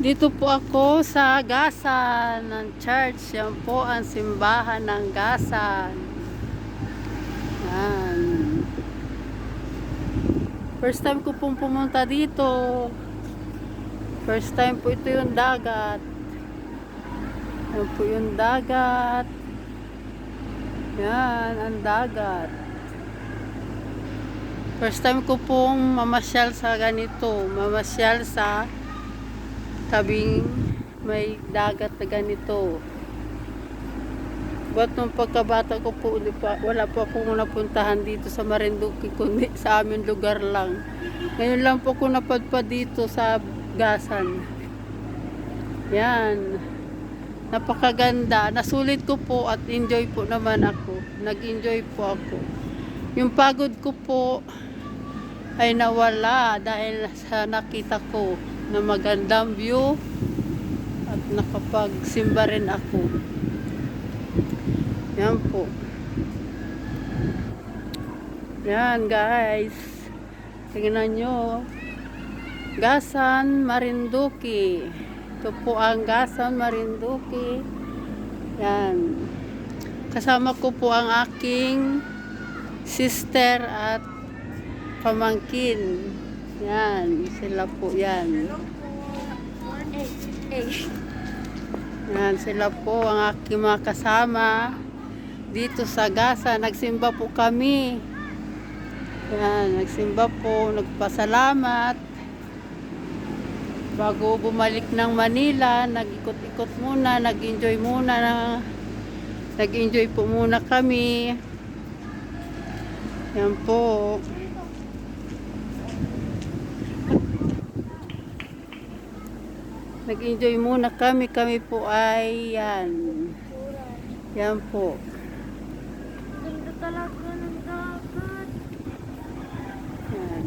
Dito po ako sa Gasan ng church. Yan po ang simbahan ng Gasan. Yan. First time ko pong pumunta dito. First time po ito yung dagat. Yan po yung dagat. Yan, ang dagat. First time ko pong mamasyal sa ganito. Mamasyal sa tabing may dagat na ganito. Ba't nung pagkabata ko po, wala pa akong napuntahan dito sa Marinduque, kundi sa aming lugar lang. Ngayon lang po ako napadpad dito sa Gasan. Yan. Napakaganda. Nasulit ko po at enjoy po naman ako. Nag-enjoy po ako. Yung pagod ko po ay nawala dahil sa nakita ko na magandang view at nakapagsimba rin ako. Yan po. Yan guys. Tingnan nyo. Gasan, Marinduque. Ito po ang Gasan, Marinduque. Yan. Kasama ko po ang aking sister at pamangkin. Yan, sila po yan. Yan, sila po ang aking mga kasama dito sa Gasa. Nagsimba po kami. Yan, nagsimba po, nagpasalamat. Bago bumalik ng Manila, nag-ikot-ikot muna, nag-enjoy muna. Nag-enjoy po muna kami. Yan po. Nag-enjoy muna kami. Kami po ay yan. Yan po. Ganda talaga ng dagat. Yan.